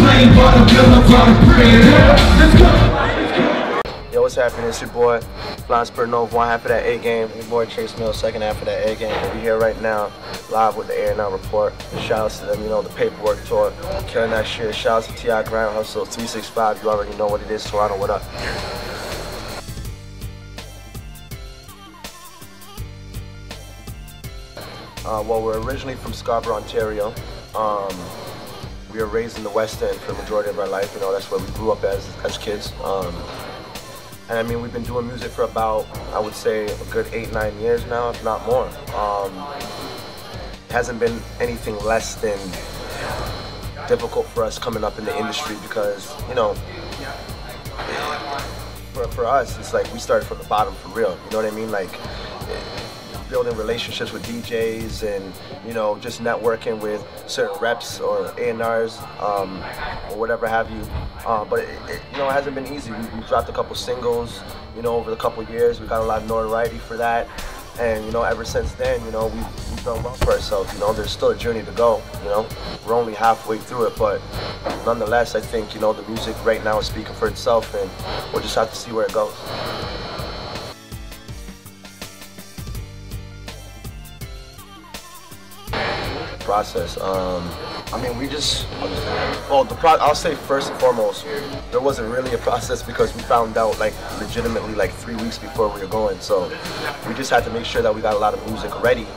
plane, but I'm built from a prayer. Let's go. Yo, what's happening? It's your boy, Flying Spur Nova, one half of that A game. Your boy Chase Mills, second half of that A game. We're here right now, live with the ARreport. Shout outs to them, you know, the Paperwork Tour, killing that shit. Shout outs to T.I. Grand Hustle, 365. You already know what it is. Toronto, what up? Well, we're originally from Scarborough, Ontario. We were raised in the West End for the majority of our life. You know, that's where we grew up as kids. And I mean, we've been doing music for about, I would say, a good 8-9 years now, if not more. It hasn't been anything less than difficult for us coming up in the industry because, you know, for us, it's like we started from the bottom for real. You know what I mean? Like, building relationships with DJs and, you know, just networking with certain reps or A&Rs or whatever have you. But it you know, it hasn't been easy. We've dropped a couple singles, you know, over the couple years. We got a lot of notoriety for that. And, you know, ever since then, you know, we've done well for ourselves. You know, there's still a journey to go, you know. We're only halfway through it, but nonetheless, I think, you know, the music right now is speaking for itself, and we'll just have to see where it goes. Process. I mean, we just, well, I'll say first and foremost, there wasn't really a process because we found out like legitimately like 3 weeks before we were going. So we just had to make sure that we got a lot of music ready,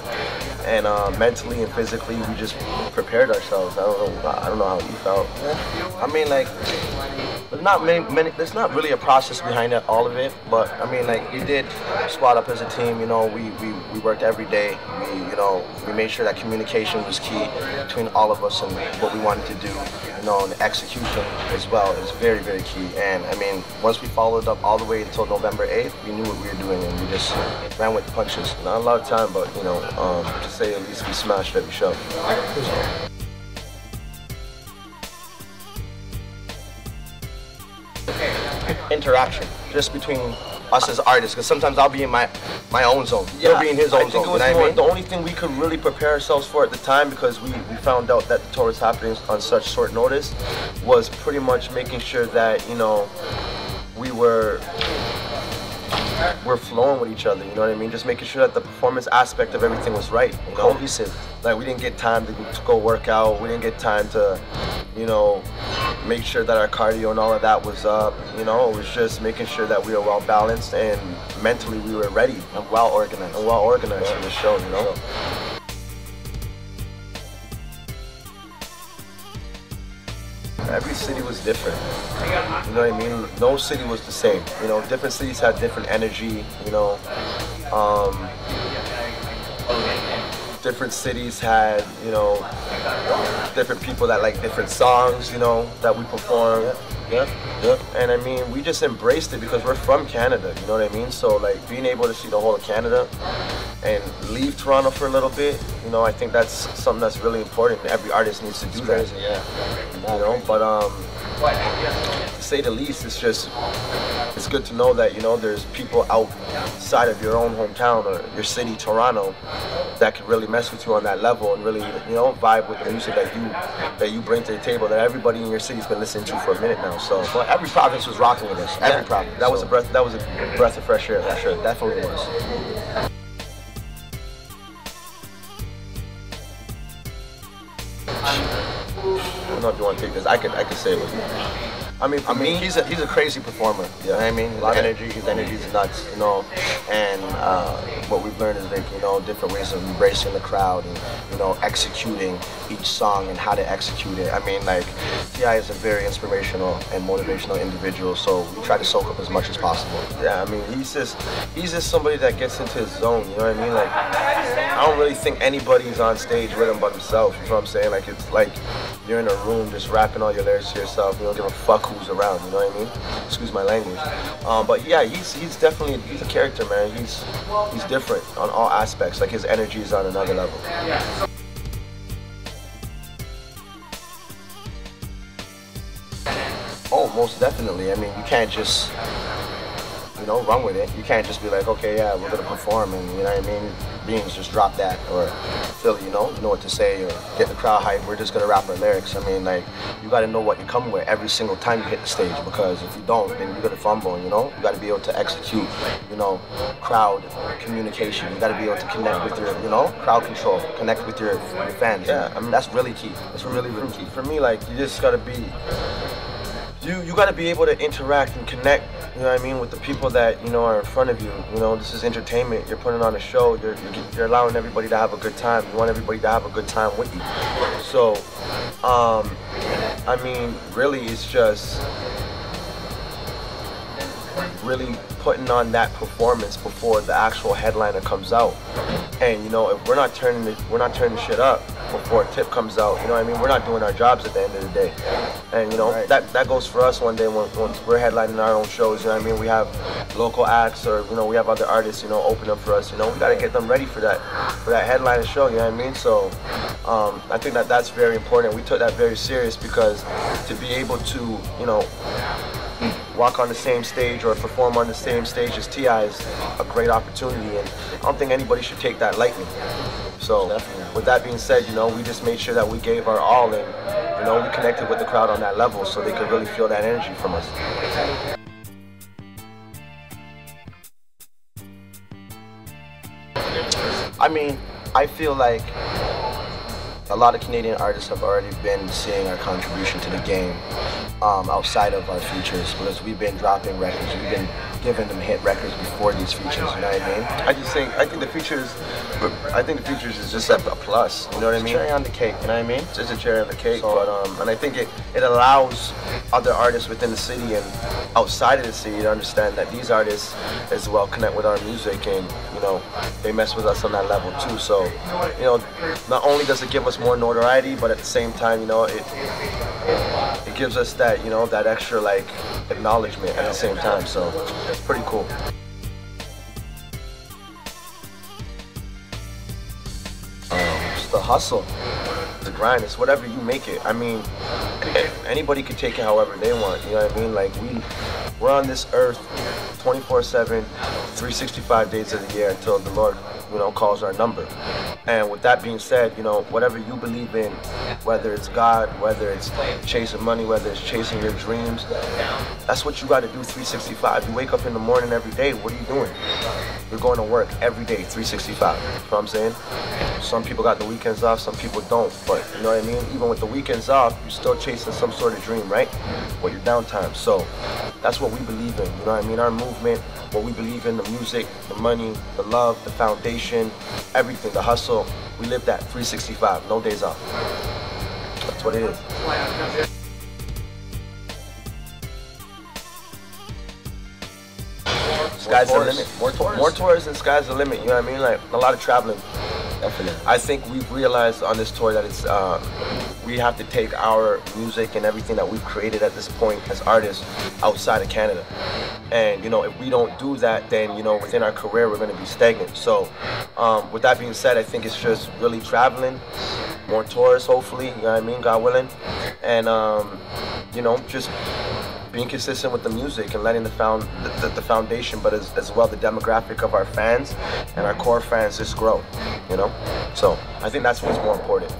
and mentally and physically we just prepared ourselves. I don't know how you felt. I mean, like, there's not really a process behind it, all of it, but I mean, like, we did squad up as a team. You know, we worked every day. We made sure that communication was key between all of us and what we wanted to do. You know, and the execution as well is very, very key. And I mean, once we followed up all the way until November 8th, we knew what we were doing, and we just ran with the punches. Not a lot of time, but you know, to say at least we smashed every show. Interaction just between us as artists, because sometimes I'll be in my own zone. Yeah, he'll be in his own zone. You know what I mean? The only thing we could really prepare ourselves for at the time, because we found out that the tour was happening on such short notice, was pretty much making sure that, you know, we're flowing with each other, you know what I mean? Just making sure that the performance aspect of everything was right, you know? Cohesive. Like, we didn't get time to go work out, we didn't get time to, you know, make sure that our cardio and all of that was up, you know? It was just making sure that we were well balanced and mentally we were ready and well organized for the show, you know? Every city was different, you know what I mean? No city was the same, you know? Different cities had different energy, you know? Different cities had, you know, different people that like different songs, you know, that we perform. Yeah. And I mean, we just embraced it because we're from Canada, you know what I mean? So like, being able to see the whole of Canada and leave Toronto for a little bit, you know, I think that's something that's really important. Every artist needs to do that. Crazy, yeah. You know, but to say the least, it's good to know that, you know, there's people outside of your own hometown or your city, Toronto, that can really mess with you on that level and really, you know, vibe with the music that you bring to the table, that everybody in your city's been listening to for a minute now. So, well, every province was rocking with us. Every province. That was a breath of fresh air, for sure. Definitely was. I don't know if you want to take this. I could say it with you. I mean, for me, he's a crazy performer. Yeah. You know what I mean? His energy is nuts, you know. And what we've learned is, like, you know, different ways of embracing the crowd and, you know, executing each song and how to execute it. I mean, like, T.I. is a very inspirational and motivational individual, so we try to soak up as much as possible. Yeah, I mean, he's just somebody that gets into his zone. You know what I mean? Like, I don't really think anybody's on stage with him but himself. You know what I'm saying? Like, it's like you're in a room just rapping all your lyrics to yourself. You don't give a fuck who's around, you know what I mean? Excuse my language. But yeah, he's definitely a character, man. He's different on all aspects. Like, his energy is on another level. Oh, most definitely. I mean, you can't just, you know, run with it. You can't just be like, okay, yeah, we're gonna perform, and you know what I mean, Beans just drop that, or Philly, you know what to say, or get the crowd hype. We're just gonna rap our lyrics. I mean, like, you gotta know what you're coming with every single time you hit the stage, because if you don't, then you're gonna fumble. You know, you gotta be able to execute, you know, crowd communication. You gotta be able to connect with your, you know, crowd control, connect with your fans. Yeah, I mean, that's really key. That's really key. For me, like, you just gotta be. You got to be able to interact and connect, you know what I mean, with the people that, you know, are in front of you. You know, this is entertainment. You're putting on a show. You're allowing everybody to have a good time. You want everybody to have a good time with you. So, I mean, really, it's just really putting on that performance before the actual headliner comes out. And you know, if we're not turning the shit up before Tip comes out, you know what I mean, we're not doing our jobs at the end of the day. And you know, that goes for us one day when we're headlining our own shows, you know what I mean, we have local acts, or you know, we have other artists, you know, open up for us, you know, we got to get them ready for that headliner show, you know what I mean. So I think that's very important. We took that very serious, because to be able to, you know, walk on the same stage or perform on the same stage as T.I. is a great opportunity, and I don't think anybody should take that lightly. So with that being said, you know, we just made sure that we gave our all, and you know, we connected with the crowd on that level so they could really feel that energy from us. I mean, I feel like a lot of Canadian artists have already been seeing our contribution to the game outside of our features, because we've been dropping records, we've been giving them hit records before these features, you know what I mean? I think the features is just a plus, you know what I mean? Cherry on the cake, you know what I mean? It's just a cherry on the cake, so, but and I think it allows other artists within the city and outside of the city to understand that these artists as well connect with our music, and you know, they mess with us on that level too. So, you know, not only does it give us more notoriety, but at the same time, you know, it gives us that, you know, that extra like acknowledgement at the same time. So it's pretty cool. It's the hustle, the grind. It's whatever you make it. I mean, anybody could take it however they want. You know what I mean? Like we're on this earth 24/7, 365 days of the year until the Lord, you know, calls our number. And with that being said, you know, whatever you believe in, whether it's God, whether it's chasing money, whether it's chasing your dreams, that's what you got to do 365. You wake up in the morning every day, what are you doing? You're going to work every day, 365. You know what I'm saying? Some people got the weekends off, some people don't. But you know what I mean? Even with the weekends off, you're still chasing some sort of dream, right? With your downtime. So that's what we believe in. You know what I mean? Our movement, what we believe in, the music, the money, the love, the foundation, everything, the hustle. We live that 365, no days off. That's what it is. Sky's the limit. More tours and sky's the limit. You know what I mean? Like a lot of traveling. Definitely. I think we've realized on this tour that it's we have to take our music and everything that we've created at this point as artists outside of Canada. And you know, if we don't do that, then you know, within our career we're going to be stagnant. So with that being said, I think it's just really traveling, more tours hopefully, you know what I mean, God willing, and you know, just being consistent with the music and letting the foundation, but as well the demographic of our fans and our core fans just grow, you know. So I think that's what's more important.